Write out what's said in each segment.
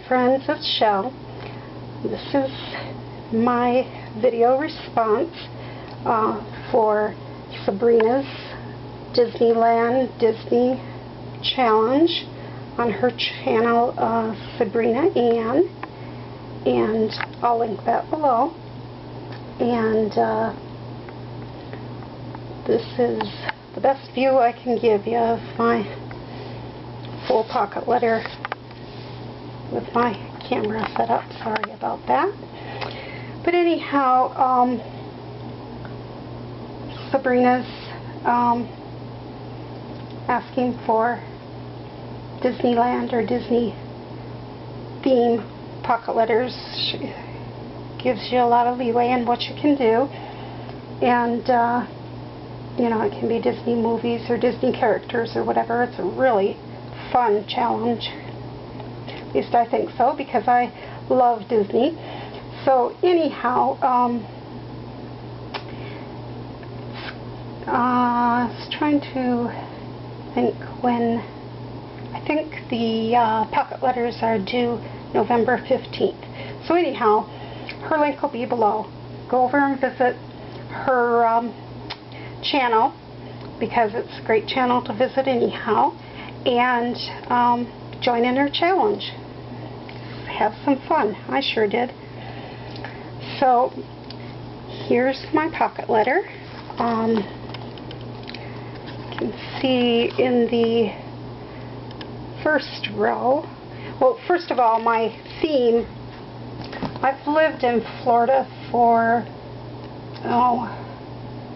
friends, it's Shell. This is my video response for Sabrina's Disneyland Disney Challenge on her channel, Sabrina Ann, and I'll link that below. And this is the best view I can give you of my full pocket letter with my camera set up. Sorry about that. But anyhow, Sabrina's asking for Disneyland or Disney theme pocket letters. She gives you a lot of leeway in what you can do, and you know, it can be Disney movies or Disney characters or whatever. It's a really fun challenge. At least I think so, because I love Disney. So anyhow, I was trying to think when. I think the pocket letters are due November 15th. So anyhow, her link will be below. Go over and visit her channel, because it's a great channel to visit anyhow, and join in her challenge. Have some fun. I sure did. So here's my pocket letter. You can see in the first row, well, first of all, my theme, I've lived in Florida for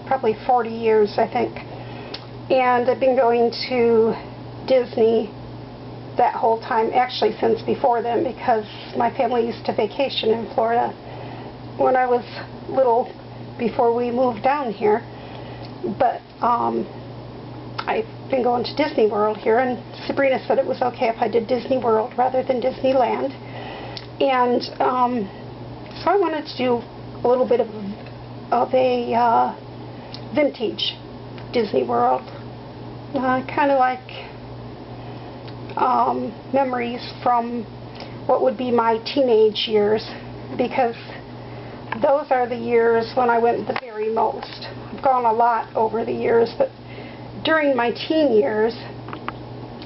probably 40 years, I think, and I've been going to Disney that whole time, actually since before then, because my family used to vacation in Florida when I was little, before we moved down here. But I've been going to Disney World here, and Sabrina said it was okay if I did Disney World rather than Disneyland. And so I wanted to do a little bit of a vintage Disney World, kind of like memories from what would be my teenage years, because those are the years when I went the very most. I've gone a lot over the years, but during my teen years,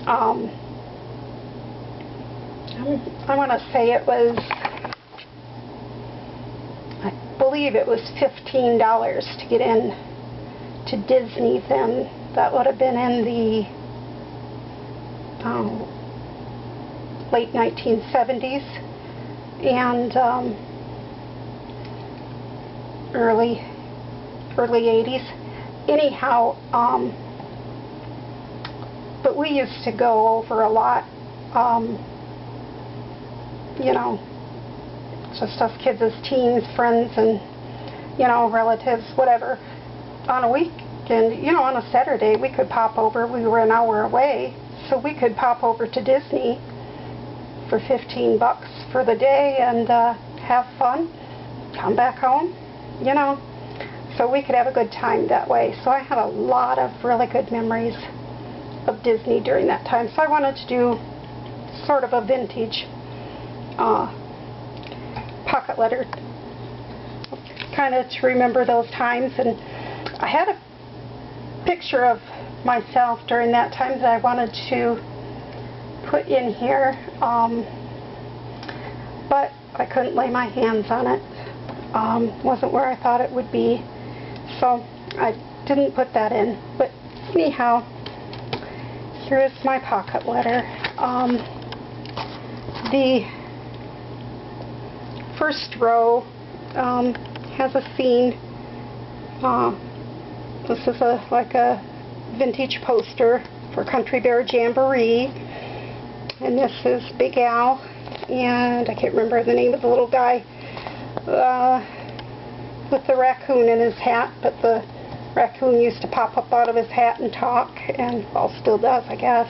I want to say it was, I believe it was $15 to get in to Disney then. That would have been in the late 1970s and early 80s. Anyhow, but we used to go over a lot, you know, just us kids as teens, friends, and, you know, relatives, whatever. On a weekend, you know, on a Saturday, we could pop over. We were an hour away, so we could pop over to Disney for $15 for the day and have fun, come back home, you know. So we could have a good time that way. So I had a lot of really good memories of Disney during that time. So I wanted to do sort of a vintage pocket letter, kind of to remember those times. And I had a picture of myself during that time that I wanted to put in here, but I couldn't lay my hands on it. Wasn't where I thought it would be, so I didn't put that in. But anyhow, here is my pocket letter. The first row has a scene. This is like a vintage poster for Country Bear Jamboree, and this is Big Al, and I can't remember the name of the little guy with the raccoon in his hat, but the raccoon used to pop up out of his hat and talk, and well, still does, I guess.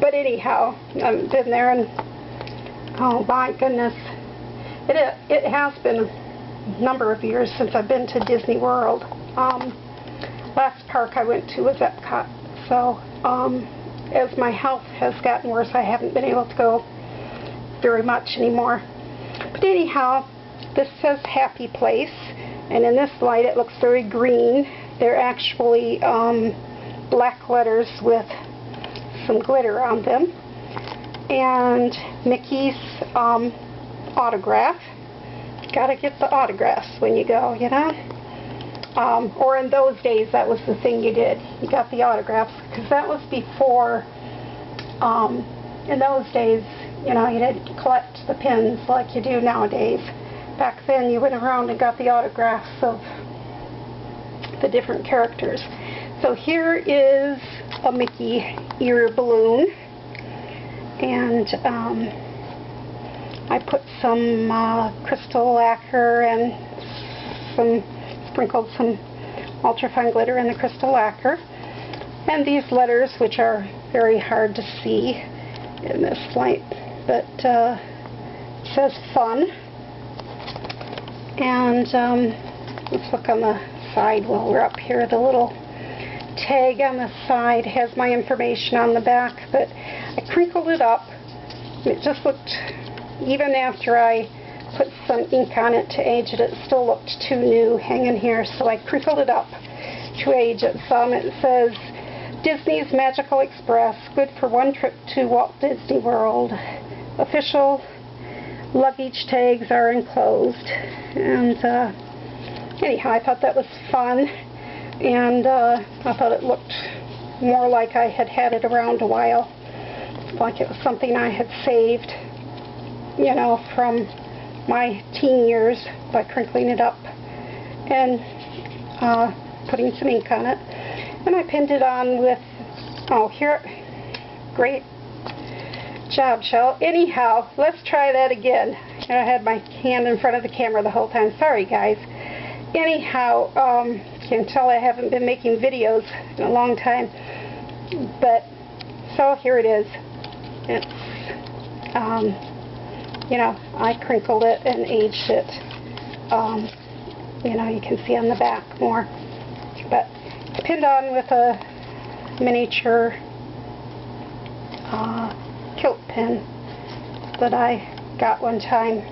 But anyhow, I've been there, and oh my goodness, it has been a number of years since I've been to Disney World. Last park I went to was Epcot, so as my health has gotten worse, I haven't been able to go very much anymore. But anyhow, this says Happy Place, and in this light it looks very green. They're actually black letters with some glitter on them. And Mickey's autograph. Gotta get the autographs when you go, you know? Or in those days, that was the thing you did. You got the autographs, because that was before, in those days, you know, you didn't collect the pins like you do nowadays. Back then, you went around and got the autographs of the different characters. So here is a Mickey ear balloon, and I put some crystal lacquer and sprinkled some ultrafine glitter in the crystal lacquer. And these letters, which are very hard to see in this light, but it says fun. And let's look on the side while we're up here. The little tag on the side has my information on the back, but I crinkled it up. It just looked, even after I put some ink on it to age it, it still looked too new hanging here, so I crinkled it up to age it some. It says, Disney's Magical Express, good for one trip to Walt Disney World. Official luggage tags are enclosed. And anyhow, I thought that was fun, and I thought it looked more like I had had it around a while, like it was something I had saved, you know, from my teen years by crinkling it up and putting some ink on it. And I pinned it on with, oh, here, great job, Shell. Anyhow, let's try that again. I had my hand in front of the camera the whole time. Sorry, guys. Anyhow, you can tell I haven't been making videos in a long time. But, so here it is. It's, you know, I crinkled it and aged it. You know, you can see on the back more. But it's pinned on with a miniature kilt pin that I got one time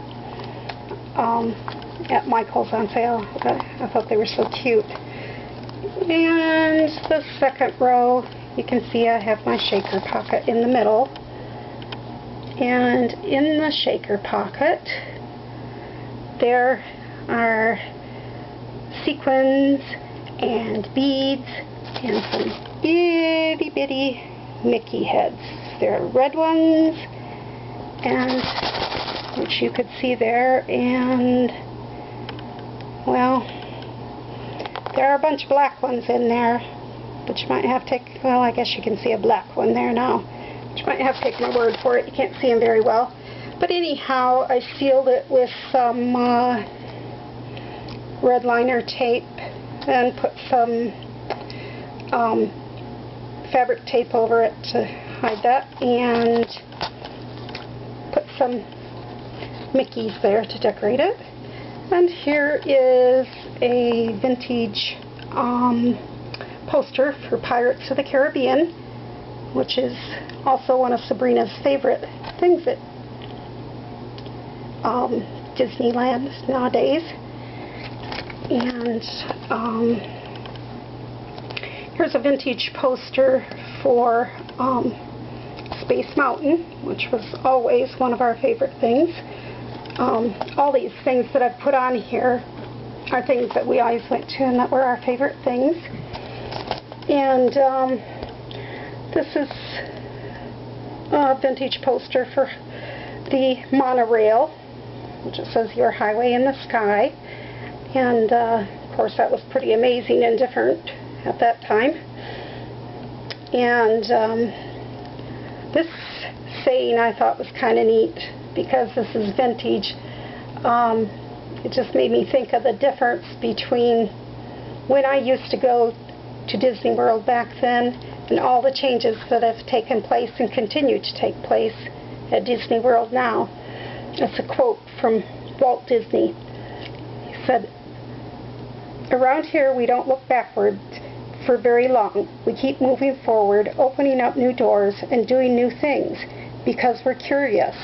at Michael's on sale. I thought they were so cute. And the second row, you can see I have my shaker pocket in the middle. And in the shaker pocket, there are sequins and beads and some itty bitty Mickey heads. There are red ones, and which you could see there, and well, there are a bunch of black ones in there, but you might have to take, well, I guess you can see a black one there now. You might have to take my word for it. You can't see them very well. But anyhow, I sealed it with some red liner tape and put some fabric tape over it to hide that, and put some Mickeys there to decorate it. And here is a vintage poster for Pirates of the Caribbean, which is also one of Sabrina's favorite things at Disneyland nowadays. And here's a vintage poster for Space Mountain, which was always one of our favorite things. All these things that I've put on here are things that we always went to and that were our favorite things. And this is a vintage poster for the monorail, which it says Your Highway in the Sky. And of course that was pretty amazing and different at that time. And this saying I thought was kind of neat, because this is vintage. It just made me think of the difference between when I used to go to Disney World back then and all the changes that have taken place and continue to take place at Disney World now. It's a quote from Walt Disney. He said, "Around here we don't look backward for very long. We keep moving forward, opening up new doors and doing new things because we're curious.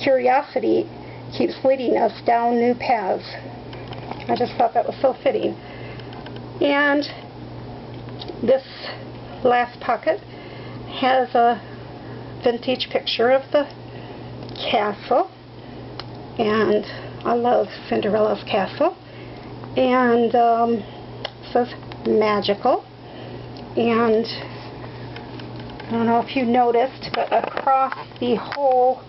curiosity keeps leading us down new paths. I just thought that was so fitting. And this last pocket has a vintage picture of the castle, and I love Cinderella's castle, and it says magical. And I don't know if you noticed, but across the whole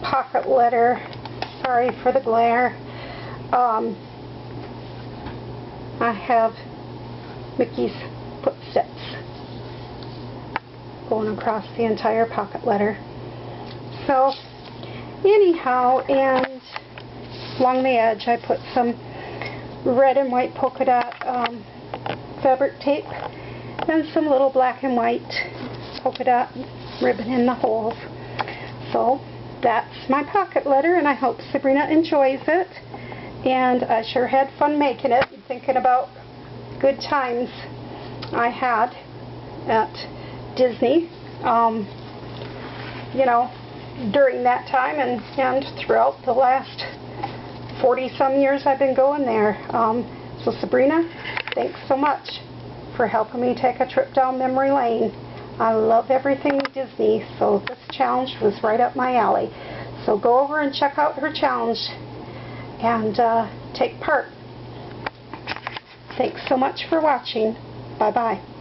pocket letter, sorry for the glare, I have Mickey's footsteps going across the entire pocket letter. So anyhow, and along the edge I put some red and white polka dot fabric tape and some little black and white polka dot ribbon in the holes. So that's my pocket letter, and I hope Sabrina enjoys it. And I sure had fun making it, and thinking about good times I had at Disney, you know, during that time and throughout the last 40-some years I've been going there. So Sabrina, thanks so much for helping me take a trip down memory lane. I love everything Disney, so this challenge was right up my alley. So go over and check out her challenge and take part. Thanks so much for watching. Bye-bye.